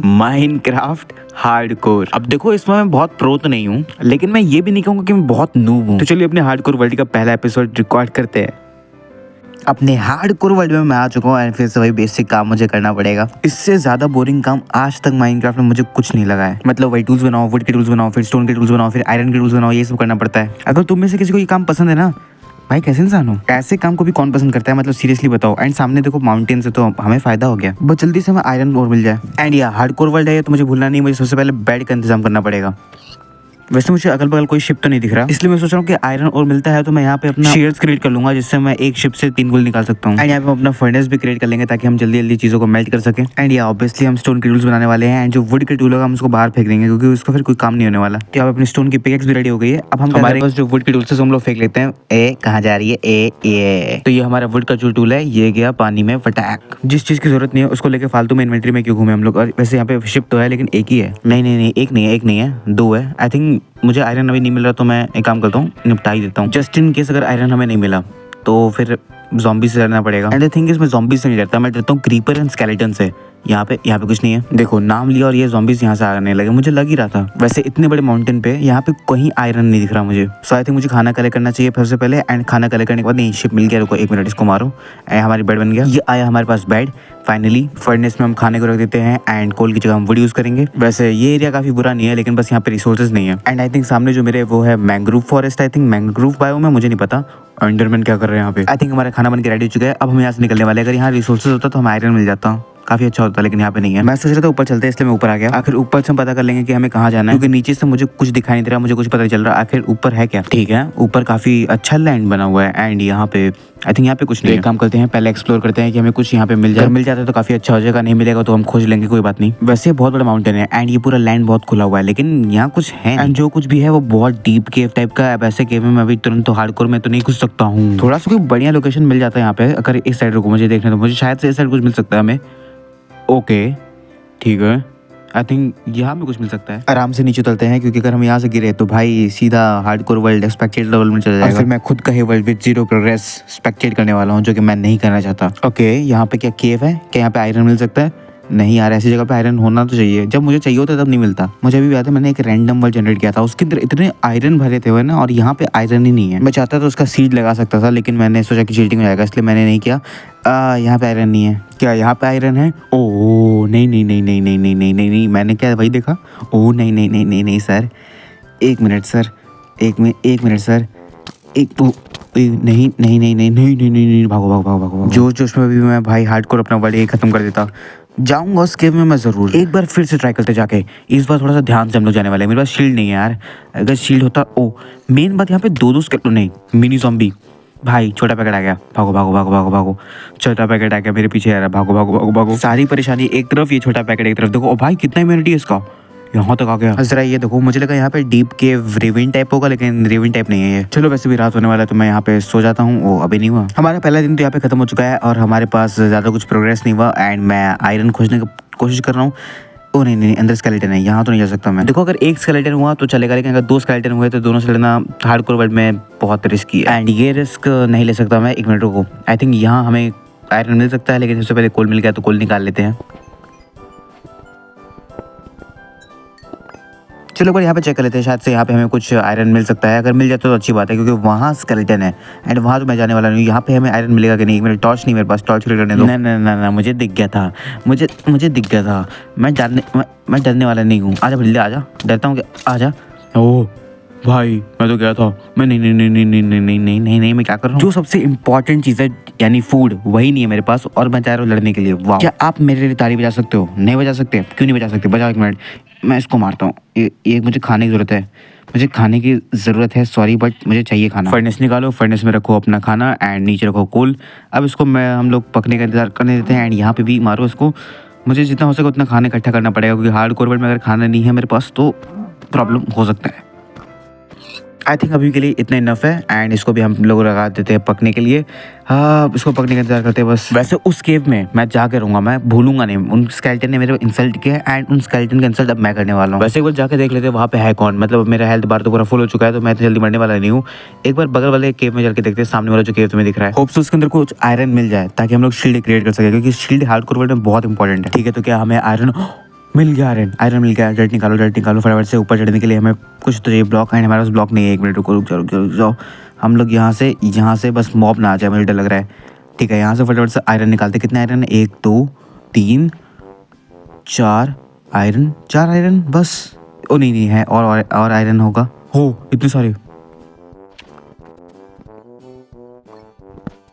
Minecraft hardcore. अब देखो इसमें मैं बहुत प्रो तो नहीं हूँ, लेकिन मैं ये भी नहीं कहूँगा कि मैं बहुत नूब हूँ। तो चलिए अपने हार्डकोर वर्ल्ड का पहला एपिसोड रिकॉर्ड करते हैं। अपने हार्डकोर वर्ल्ड में मैं आ चुका हूँ एंड फिर से वही बेसिक काम मुझे करना पड़ेगा। इससे ज्यादा बोरिंग काम आज तक माइनक्राफ्ट में मुझे कुछ नहीं लगा है। मतलब वही टूल्स बनाओ, वुड के टूल्स बनाओ, फिर स्टोन के टूल्स बनाओ, फिर आयरन के टूल्स बनाओ, ये सब करना पड़ता है। अगर तुम में से किसी को ये काम पसंद है ना, भाई कैसे इंसान हो, ऐसे काम को भी कौन पसंद करता है, मतलब सीरियसली बताओ। एंड सामने देखो माउंटेन से तो हमें फायदा हो गया, बस जल्दी से हमें आयरन और मिल जाए। एंड या हार्डकोर वर्ल्ड है तो मुझे भूलना नहीं, मुझे सबसे पहले बेड का इंतजाम करना पड़ेगा। वैसे मुझे अगल बगल कोई शिप तो नहीं दिख रहा, इसलिए मैं सोच रहा हूँ कि आयरन और मिलता है तो मैं यहाँ पे अपना शेयर्स क्रिएट कर लूंगा, जिससे मैं एक शिप से 3 गोल निकाल सकता हूँ। एंड यहाँ पे अपना फर्नेस भी क्रिएट कर लेंगे ताकि हम जल्दी जल्दी चीजों को मेल्ट कर सके। एंड ये ऑब्वियसली हम स्टोन के टूल्स बनाने वाले हैं, एंड जो वुड के टूल होगा हम उसको बाहर फेंक देंगे क्योंकि उसको फिर कोई काम नहीं होने वाला। तो यहाँ पे अपनी स्टोन की पिकेक्स भी रेडी हो गई है। अब हम हमारे पास जो वुड के टूल्स हम लोग फेंक लेते हैं। ए कहाँ जा रही है, ए तो ये हमारा वुड का जो टूल है ये गया पानी में फटाक। जिस चीज की जरूरत नहीं है उसको लेकर फालतू में इन्वेंट्री में क्यों घूमे हम लोग। और वैसे यहाँ पे शिप तो है लेकिन एक ही है। नहीं एक नहीं है 2 है आई थिंक। मुझे आयरन अभी नहीं मिल रहा तो मैं एक काम करता हूँ, निपटा ही देता हूँ। जस्ट इन केस अगर आयरन हमें नहीं मिला तो फिर ज़ॉम्बी से लड़ना पड़ेगा। एंड आई थिंक इसमें ज़ॉम्बी से नहीं डरता, मैं डरता हूँ क्रीपर एंड स्केलेटन से। यहाँ पे कुछ नहीं है। देखो नाम लिया और ये ज़ॉम्बीज यहाँ से आने लगे, मुझे लग ही रहा था। वैसे इतने बड़े माउंटेन पे यहाँ पे कहीं आयरन नहीं दिख रहा मुझे। सो आई थिंक मुझे खाना कलेक्ट करना चाहिए सबसे पहले। एंड खाना कलेक्ट करने के बाद नहीं, शिप मिल गया, रुको 1 मिनट इसको मारो। हमारी बेड बन गया, ये आया हमारे पास बेड। फाइनली फर्नेस में हम खाने को रख देते हैं एंड कोल की जगह हम वुड यूज करेंगे। वैसे ये एरिया काफी बुरा नहीं है लेकिन बस यहाँ पे रिसोर्सेज नहीं है। एंड आई थिंक सामने जो मेरे वो है mangrove forest, I think mangrove biome है, मुझे नहीं पता। अंडरमैन क्या कर रहे हैं यहाँ पे। आई थिंक हमारा खाना बन के रेडी हो चुका है। अब हम यहाँ से निकलने वाले हैं। अगर यहाँ रिसोर्सेज होता तो हमें आयरन मिल जाता, काफी अच्छा होता, लेकिन यहाँ पे नहीं है। मैं सोच रहा था ऊपर चलते हैं, इसलिए मैं ऊपर आ गया। आखिर ऊपर से हम पता कर लेंगे कि हमें कहाँ जाना है, क्योंकि नीचे से मुझे कुछ दिखाई नहीं दे रहा, मुझे कुछ पता नहीं चल रहा आखिर ऊपर है क्या। ठीक है, ऊपर काफी अच्छा लैंड बना हुआ है एंड यहाँ पे आई थिंक यहाँ पे कुछ नहीं। एक काम करते हैं, पहले एक्सप्लोर करते हैं कि हमें कुछ यहाँ पे मिल जाता है तो काफी अच्छा हो जाएगा। नहीं मिलेगा तो हम खोज लेंगे, कोई बात नहीं। वैसे बहुत बड़ा माउंटेन है एंड ये पूरा लैंड बहुत खुला हुआ है, लेकिन यहाँ कुछ है एंड जो कुछ भी है वो बहुत डीप केव टाइप का है। वैसे केव में मैं अभी तुरंत तो हार्डकोर में तो नहीं घुस सकता हूँ। थोड़ा सा कोई बढ़िया लोकेशन मिल जाता है यहाँ पे। अगर इस साइड रुको, मुझे देखने तो मुझे शायद से इस साइड कुछ मिल सकता है हमें। ओके ठीक है, आई थिंक यहाँ में कुछ मिल सकता है। आराम से नीचे उतरते हैं क्योंकि अगर हम यहाँ से गिरे तो भाई सीधा हार्डकोर वर्ल्ड स्पेक्टेट लेवल में चला जाएगा। फिर मैं खुद का ही वर्ल्ड विद 0 प्रोग्रेस स्पेक्टेट करने वाला हूँ, जो कि मैं नहीं करना चाहता। ओके यहाँ पे क्या केव है, क्या यहाँ पे आयरन मिल सकता है? नहीं यार, ऐसी जगह पे आयरन होना तो चाहिए। जब मुझे चाहिए होता तब नहीं मिलता। मुझे अभी याद है मैंने एक रैंडम वर्ल्ड जनरेट किया था, उसके अंदर इतने आयरन भरे थे हुए ना, और यहाँ पे आयरन ही नहीं है। मैं चाहता तो उसका सीड लगा सकता था, लेकिन मैंने सोचा कि चीटिंग हो जाएगा, इसलिए मैंने नहीं किया। यहाँ पे आयरन नहीं है। क्या यहाँ पे आयरन है? ओह नहीं, मैंने क्या वही देखा। ओह नहीं सर, 1 मिनट सर, एक मिनट सर, नहीं, भागो। जोश में भी मैं भाई हार्डकोर अपना वर्ल्ड एक खत्म कर देता। जाऊंगा उस केव में मैं जरूर। एक बार फिर से ट्राई करते जाके। इस बार थोड़ा सा ध्यान से हम लोग जाने वाले हैं। मेरे पास शील्ड नहीं है यार, अगर शील्ड होता। ओ मेन बात यहाँ पे 2 स्केलेटन नहीं, मिनी ज़ॉम्बी। भाई छोटा पैकेट आ गया, भागो। छोटा पैकेट आ गया मेरे पीछे आ रहा, भागो। सारी परेशानी एक तरफ, ये छोटा पैकेट एक तरफ। देखो ओ भाई कितना इम्यूनिटी है इसका, यहाँ तक आ गया। जरा ये देखो, मुझे लगा यहाँ पे डीप केव रेविन टाइप होगा, लेकिन रेविन टाइप नहीं है ये। चलो वैसे भी रात होने वाला है तो मैं यहाँ पे सो जाता हूँ। वो अभी नहीं हुआ। हमारा पहला दिन तो यहाँ पे खत्म हो चुका है और हमारे पास ज्यादा कुछ प्रोग्रेस नहीं हुआ एंड मैं आयरन खोजने की कोशिश कर रहा हूँ। ओ नहीं, अंदर स्केलेटन है, यहाँ तो नहीं जा सकता मैं। देखो अगर 1 स्केलेटन हुआ तो चलेगा, लेकिन अगर 2 स्केलेटन हुए तो दोनों से लड़ना हार्डकोर वर्ल्ड में बहुत रिस्की है एंड ये रिस्क नहीं ले सकता मैं। 1 मिनट रुको, आई थिंक यहाँ हमें आयरन मिल सकता है, लेकिन सबसे पहले कोल मिल गया तो कोल निकाल लेते हैं। चलो एक बार यहाँ पे चेक कर लेते हैं, शायद से यहाँ पे हमें कुछ आयरन मिल सकता है। अगर मिल जाता तो अच्छी बात है, क्योंकि वहाँ स्केलेटन है एंड वहाँ तो मैं जाने वाला नहीं। यहाँ पे हमें आयरन मिलेगा कि नहीं? मेरे टॉर्च नहीं, मेरे पास टॉर्च करने दो। ना, मुझे दिख गया था, मुझे दिख गया था। मैं डरने वाला नहीं हूँ। आजा भल्ले आजा, डरता हूँ क्या? आजा। ओह भाई मैं तो गया था। मैं नहीं, मैं क्या कर रहा हूँ? जो सबसे इम्पोर्टेंट चीज़ है यानी फूड, वही नहीं है मेरे पास और मैं चाह रहा हूँ लड़ने के लिए। वाह, क्या आप मेरे लिए ताली बजा सकते हो? नहीं बजा सकते? क्यों नहीं बजा सकते? बजाओ 1 मिनट, मैं इसको मारता हूँ। ये मुझे खाने की ज़रूरत है, सॉरी बट मुझे चाहिए खाना। फर्नेस निकालो, फर्नेस में रखो अपना खाना एंड नीचे रखो कोल। अब इसको हम लोग पकने का इंतजार करने देते हैं एंड यहाँ पे भी मारो इसको। मुझे जितना हो सके उतना खाना इकट्ठा करना पड़ेगा, क्योंकि हार्डकोर वर्ल्ड में अगर खाना नहीं है मेरे पास तो प्रॉब्लम हो सकता है। आई थिंक अभी के लिए इतना इनफ है एंड इसको भी हम लोग लगा देते हैं पकने के लिए। हाँ, इसको पकने का इंतजार करते हैं बस। वैसे उस केव में मैं जाके रहूँगा, मैं भूलूंगा नहीं। उन स्केलेटन ने मेरे इंसल्ट किया एंड उन स्केलेटन का इंसल्ट अब मैं करने वाला हूँ। वैसे एक बार जाके देख लेते हैं वहाँ पे है कौन। मतलब मेरा हेल्थ बार तो पूरा फुल हो चुका है, तो मैं तो जल्दी मरने वाला नहीं हूँ। एक बार बगल वाले केव में चल के देखते हैं, सामने वाला जो केव तुम्हें दिख रहा है। होप्स उसके अंदर कुछ आयरन मिल जाए ताकि हम लोग शील्ड क्रिएट कर सके, क्योंकि शील्ड हार्डकोर वर्ल्ड में बहुत इंपॉर्टेंट है। ठीक है, तो क्या हमें आयरन मिल गया आयरन, आयरन मिल गया। डर्ट निकालो फटाफट से। ऊपर चढ़ने के लिए हमें कुछ तो ये ब्लॉक है, हमारे पास ब्लॉक नहीं है। एक मिनट रुक जाओ। हम लोग यहाँ से बस मॉब ना आ जाए, मुझे डर लग रहा है। ठीक है, यहाँ से फटाफट से आयरन निकालते। कितने आयरन है? 1 2 3 4 आयरन, 4 आयरन बस। ओ नहीं है, और आयरन होगा। हो इतने सारे।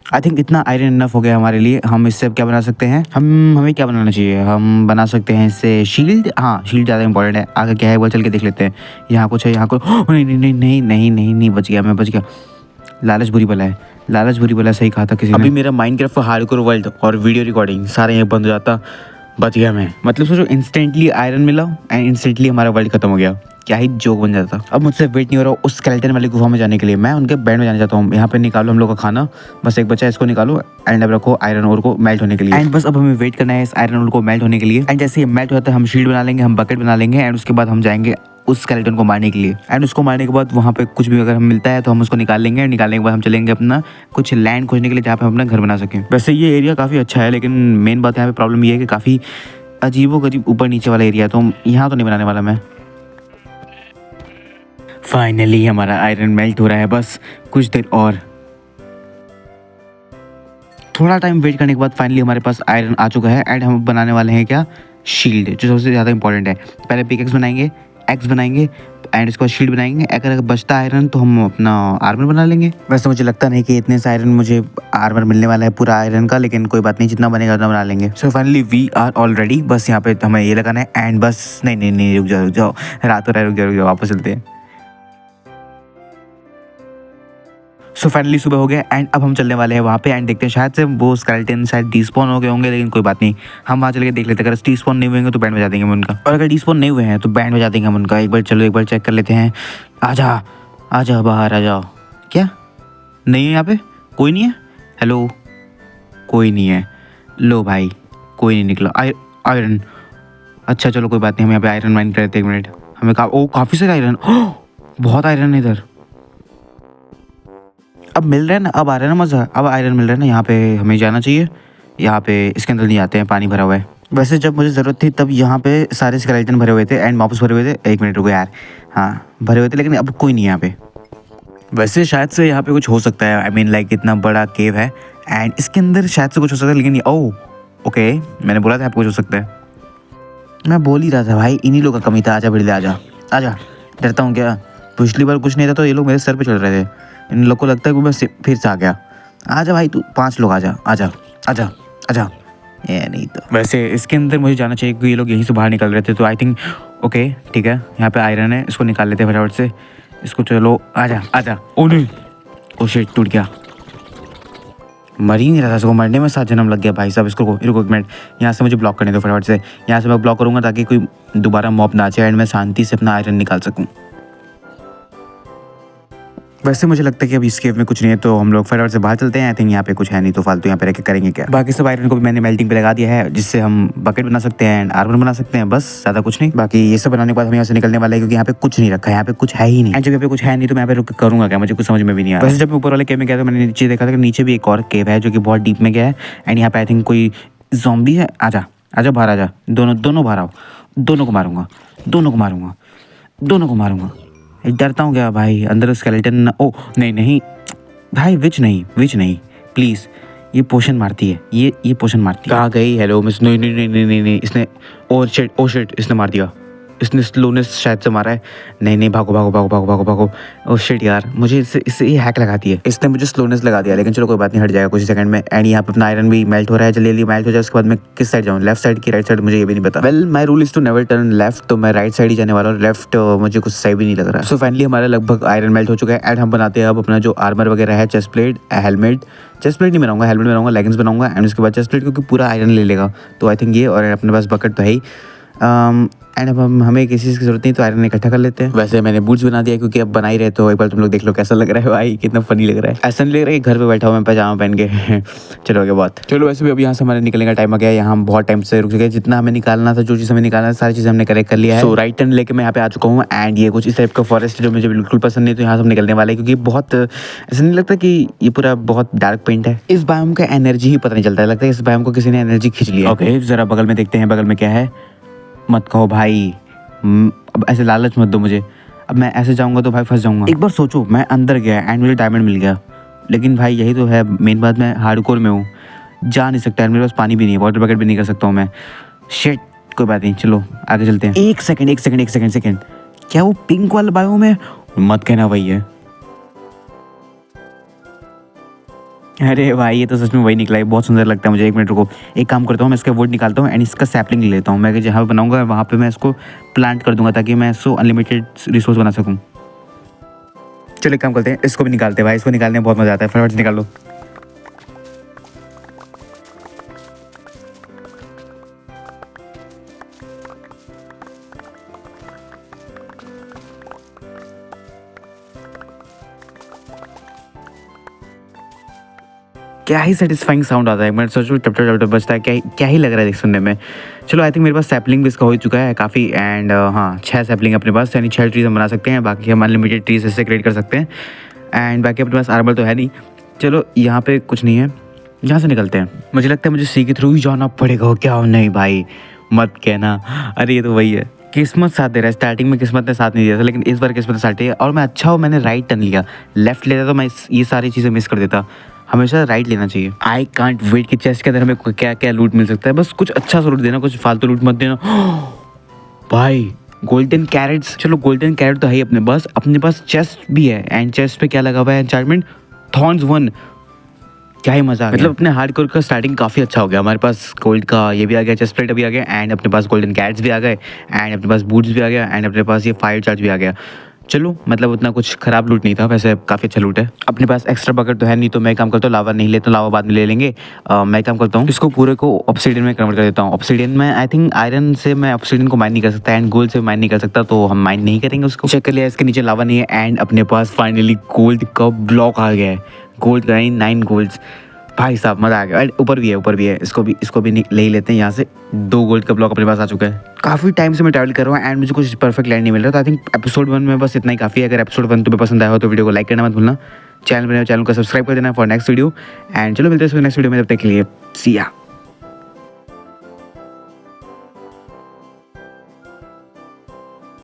आई थिंक इतना आयरन इनफ हो गया हमारे लिए। हम इससे अब क्या बना सकते हैं? हमें क्या बनाना चाहिए? हम बना सकते हैं इससे शील्ड। हाँ, शील्ड ज़्यादा इंपॉर्टेंट है। आगे क्या है वो चल के देख लेते हैं। यहाँ कुछ है, यहाँ कुछ। नहीं, बच गया, मैं बच गया। लालच बुरी बला है, सही कहा था किसी ने। अभी मेरा माइनक्राफ्ट हार्डकोर वर्ल्ड और वीडियो रिकॉर्डिंग सारे यहाँ बंद हो जाता, बच गया मैं। मतलब सोचो, इंस्टेंटली आयरन मिला एंड इंस्टेंटली हमारा वर्ल्ड खत्म हो गया। क्या ही जोक बन जाता। अब मुझसे वेट नहीं हो रहा उस स्केलेटन वाली गुफा में जाने के लिए। मैं उनके बैंड में जाना चाहता हूँ। यहाँ पे निकालो हम लोग का खाना, बस एक बच्चा, इसको निकालो एंड अब रखो आयरन ओर को मेल्ट होने के लिए। एंड बस अब हमें वेट करना है इस आयरन ओर को मेल्ट होने के लिए। एंड जैसे ये मेल्ट हो जाता है, हम शील्ड बना लेंगे, हम बकेट बना लेंगे एंड उसके बाद हम जाएंगे उस स्केलेटन को मारने के लिए। एंड उसको मारने के बाद वहाँ पे कुछ भी अगर हमें मिलता है तो हम उसको निकाल लेंगे। निकालने के बाद हम चलेंगे अपना कुछ लैंड खोजने के लिए, जहाँ पे हम अपना घर बना सकें। वैसे ये एरिया काफ़ी अच्छा है, लेकिन मेन बात यहाँ पे प्रॉब्लम ये है कि काफ़ी अजीबोगरीब ऊपर नीचे वाला एरिया है, तो यहाँ तो नहीं बनाने वाला मैं। फाइनली हमारा आयरन मेल्ट हो रहा है, बस कुछ देर और। थोड़ा टाइम वेट करने के बाद फाइनली हमारे पास आयरन आ चुका है एंड हम बनाने वाले हैं क्या? शील्ड, जो सबसे ज़्यादा इंपॉर्टेंट है। पहले पिकेक्स बनाएंगे, एक्स बनाएंगे एंड इसको शील्ड बनाएंगे। अगर बचता आयरन तो हम अपना आर्मर बना लेंगे। वैसे मुझे लगता नहीं कि इतने से आयरन मुझे आर्मर मिलने वाला है पूरा आयरन का, लेकिन कोई बात नहीं, जितना बनेगा उतना बना लेंगे। So finally we are all ready. बस यहाँ पे हमें ये लगाना है एंड बस। नहीं, रुक जाओ, रात हो रहा है, रुक जाओ, वापस चलते हैं। सो फाइनली सुबह हो गया एंड अब हम चलने वाले हैं वहाँ पे एंड देखते हैं, शायद से वो स्केलेटन शायद डिस्पॉन हो गए होंगे, लेकिन कोई बात नहीं, हम वहाँ चल के देख लेते हैं। अगर डिस्पॉन नहीं हुए तो बैंड बजा देंगे हम उनका, और अगर डिस्पॉन नहीं हुए हैं तो बैंड बजा देंगे हम उनका। एक बार चेक कर लेते हैं। आजा बाहर आ जाओ। क्या नहीं है यहाँ पे? कोई नहीं है? हेलो, कोई नहीं है। लो भाई, कोई नहीं निकला। आयरन, अच्छा चलो कोई बात नहीं, हम यहाँ पे आयरन माइन कर लेते हैं। 1 मिनट, हमें काफ़ी सारे आयरन, बहुत आयरन है इधर। अब मिल रहा है ना, अब आ रहा है ना मज़ा, अब आयरन मिल रहा है ना। यहाँ पे हमें जाना चाहिए। यहाँ पे इसके अंदर नहीं आते हैं, पानी भरा हुआ है। वैसे जब मुझे ज़रूरत थी तब यहाँ पे सारे स्केलेटन भरे हुए थे एंड वापस भरे हुए थे। 1 मिनट रुको यार, हाँ भरे हुए थे, लेकिन अब कोई नहीं है यहाँ पे। वैसे शायद से यहाँ पे कुछ हो सकता है। आई मीन लाइक इतना बड़ा केव है एंड इसके अंदर शायद से कुछ हो सकता है, लेकिन ओके, मैंने बोला था आपको कुछ हो सकता है। मैं बोल ही रहा था भाई, इन्हीं लोग का कमी था। आजा बिल्ले, आजा। डरता हूँ क्या? पिछली बार कुछ नहीं था तो ये लोग मेरे सर पे चढ़ रहे थे। इन लोग को लगता है कि मैं फिर से आ गया। आजा भाई, तू 5 लोग आजा। ये नहीं तो वैसे इसके अंदर मुझे जाना चाहिए क्योंकि ये लोग यहीं से बाहर निकल रहे थे, तो आई थिंक ओके ठीक है। यहाँ पे आयरन है, इसको निकाल लेते हैं फटाफट से। इसको चलो, आजा। ओ नहीं, ओ शिट, टूट गया। मर ही नहीं रहा था, इसको मरने में 7 जन्म लग गया भाई साहब। इसको रुको 1 मिनट, यहाँ से मुझे ब्लॉक करने दो फटाफट से। यहाँ से मैं ब्लॉक करूँगा ताकि कोई दोबारा मॉब ना आए एंड मैं शांति से अपना आयरन निकाल सकूँ। वैसे मुझे लगता है कि अभी इस केव में कुछ नहीं है, तो हम लोग फटाफट से बाहर चलते हैं। आई थिंक यहाँ पे कुछ है नहीं, तो फालतू यहाँ पे रह के करेंगे क्या। बाकी सब आयरन को भी मैंने मेल्टिंग पे लगा दिया है, जिससे हम बकेट बना सकते हैं एंड आर्मर बना सकते हैं, बस ज़्यादा कुछ नहीं। बाकी ये सब बनाने के बाद हम यहाँ से निकलने वाले हैं, क्योंकि यहाँ पे कुछ नहीं रखा है, यहाँ पे कुछ है ही नहीं। एंड जब यहाँ पे कुछ है नहीं तो मैं यहाँ पे रुक करूँगा क्या, मुझे कुछ समझ में भी नहीं आया। वैसे जब मैं ऊपर वाले केव में गया तो मैंने नीचे देखा था कि नीचे भी एक और केव है जो कि बहुत डीप में गया है एंड यहाँ पे आई थिंक कोई ज़ॉम्बी है। आजा बाहर आजा, दोनों बाहर आओ। दोनों को मारूंगा। डरता हूँ क्या भाई? अंदर स्केलेटन। ओ नहीं भाई, विच नहीं प्लीज़। ये पोशन मारती है, ये पोशन मारती है। कहाँ गई? Hello miss. नहीं, इसने ओ शिट, इसने मार दिया। इसने स्लोनेस शायद से मारा है। नहीं, भागो। ओ शिट यार, मुझे इससे ये हैक लगाती है। इसने मुझे स्लोनेस लगा दिया, लेकिन चलो कोई बात नहीं, हट जाएगा कुछ सेकंड में। एंड यहाँ पे अपना आयरन भी मेल्ट हो रहा है। जल्दी मेल्ट हो जाए, उसके बाद मैं किस साइड जाऊँ? लेफ्ट साइड की राइट साइड, मुझे ये भी नहीं पता। Well my rule is to never turn left, तो मैं राइट साइड ही जाने वाला हूँ। लेफ्ट मुझे कुछ सही भी नहीं लग रहा। सो फाइनली हमारा लगभग आयरन मेल्ट हो चुका है एंड हम बनाते हैं अब अपना जो आर्मर वगैरह है, chest plate, helmet. Chest plate नहीं बनाऊंगा, हेलमेट बनाऊंगा, लेगिंग्स बनाऊंगा एंड उसके बाद चेस्ट प्लेट, क्योंकि पूरा आयरन ले लेगा। तो आई थिंक ये, और अपने पास बकेट तो है ही। एंड अब हमें किसी चीज़ की जरूरत नहीं, तो आयरन इकट्ठा कर लेते हैं। वैसे मैंने बूट्स बना दिया क्योंकि अब बना ही रहे, तो एक बार तुम लोग देख लो कैसा लग रहा है भाई, कितना फनी लग रहा है। ऐसा नहीं लग रहा है कि घर पे बैठा हुआ मैं पजामा पहन के। चलो आगे बात। चलो वैसे भी अब यहाँ से हमारे निकलने का टाइम आ गया है। यहाँ हम बहुत टाइम से रुक चुके हैं। जितना हमें निकालना था, जो चीज़ हमें निकालना था, सारी चीज़ हमने करेक्ट कर लिया है। सो राइट टर्न लेके मैं यहाँ पे आ चुका हूँ एंड ये कुछ इस टाइप का फॉरेस्ट जो मुझे बिल्कुल पसंद नहीं, तो यहाँ से हम निकलने वाले हैं, क्योंकि बहुत ऐसा नहीं लगता कि ये पूरा बहुत डार्क पेंट है। इस बायोम का एनर्जी ही पता नहीं चलता है, लगता है इस बायोम को किसी ने एनर्जी खींच लिया। ओके, जरा बगल में देखते हैं, बगल में क्या है। मत कहो भाई, अब ऐसे लालच मत दो मुझे। अब मैं ऐसे जाऊंगा तो भाई फंस जाऊंगा। एक बार सोचो, मैं अंदर गया एंड मुझे डायमंड मिल गया, लेकिन भाई यही तो है मेन बात, मैं हार्डकोर में हूँ, जा नहीं सकता, मेरे पास पानी भी नहीं है, वाटर बकेट भी नहीं कर सकता हूँ मैं। शिट, कोई बात नहीं, चलो आगे चलते हैं। एक सेकंड, क्या वो पिंक वाला बायोम है? मत कहना वही है। अरे भाई ये तो सच में वही निकला है, बहुत सुंदर लगता है मुझे। 1 मिनट रुको, एक काम करता हूँ, मैं इसका वुड निकालता हूँ एंड इसका सैपलिंग ले लेता हूँ। मैं जहाँ पे बनाऊंगा वहाँ पे मैं इसको प्लांट कर दूंगा ताकि मैं इसको अनलिमिटेड रिसोर्स बना सकूँ। चलो एक काम करते हैं, इसको भी निकालते हैं भाई, इसको निकालने में बहुत मजा आता है, फटाफट से निकाल लो। क्या ही सेटिस्फाइंग साउंड आता है, मैं सोचूं टप टप टप टप बजता है, क्या ही लग रहा है सुनने में। चलो आई थिंक मेरे पास सैपलिंग भी इसका हो चुका है काफ़ी, एंड हाँ 6 सैपलिंग अपने पास, यानी 6 ट्रीज हम बना सकते हैं, बाकी हम अनलिमिटेड ट्रीज इससे क्रिएट कर सकते हैं। एंड बाकी अपने पास आर्मर तो है नहीं। चलो यहाँ पे कुछ नहीं है, यहाँ से निकलते हैं। मुझे लगता है मुझे सी के थ्रू ही जाना पड़ेगा, क्या नहीं भाई मत कहना। अरे ये तो वही है, किस्मत साथ दे रहा है। स्टार्टिंग में किस्मत ने साथ नहीं दिया था, लेकिन इस बार किस्मत साथ दिया, और मैं अच्छा हूँ मैंने राइट टर्न लिया। लेफ्ट लेता तो मैं ये सारी चीज़ें मिस कर देता। हमेशा राइट लेना चाहिए। आई कांट वेट कि चेस्ट के अंदर हमें क्या क्या लूट मिल सकता है। बस कुछ अच्छा सा लूट देना, कुछ फालतू लूट मत देना। भाई गोल्डन कैरेट्स, चलो गोल्डन कैरेट तो है ही अपने पास चेस्ट भी है, एंड चेस्ट पे क्या लगा हुआ है एन्चार्टमेंट थॉर्न्स 1। क्या ही मजा, मतलब अपने हार्डकोर का स्टार्टिंग काफ़ी अच्छा हो गया। हमारे पास गोल्ड का ये भी आ गया, चेस्ट प्लेट भी आ गया, एंड अपने पास गोल्डन कैरेट्स भी आ गए, एंड अपने पास बूट्स भी आ गया, एंड अपने पास ये फायर चार्ज भी आ गया। चलो मतलब उतना कुछ खराब लूट नहीं था, वैसे काफ़ी अच्छा लूट है। अपने पास एक्स्ट्रा बकेट तो है नहीं, तो मैं काम करता हूँ लावा नहीं लेता, लावा बाद में ले लेंगे। मैं काम करता हूँ इसको पूरे को ऑब्सीडियन में कन्वर्ट कर देता हूँ। ऑब्सीडियन में आई थिंक आयरन से मैं ऑब्सीडियन को माइन नहीं कर सकता, एंड गोल्ड से माइन नहीं कर सकता, तो हम माइन नहीं करेंगे उसको। चेक कर लिया, इसके नीचे लावा नहीं है, एंड अपने पास फाइनली गोल्ड का ब्लॉक आ गया है। गोल्ड का 9 गोल्ड्स, भाई साहब मजा आ गया। ऊपर भी है, इसको भी ले ही लेते हैं। यहाँ से 2 गोल्ड का ब्लॉक अपने पास आ चुका है। काफ़ी टाइम से मैं ट्रैवल कर रहा हूँ एंड मुझे कुछ परफेक्ट लैंड नहीं मिल रहा, तो आई थिंक एपिसोड 1 में बस इतना ही काफ़ी है। अगर एपिसोड 1 तुम्हें पसंद आया हो तो वीडियो को लाइक करना मत भूलना, चैनल को सब्सक्राइब कर देना फॉर नेक्स्ट वीडियो। एंड चलो मिलते हैं नेक्स्ट वीडियो में, तब तक के लिए सी या।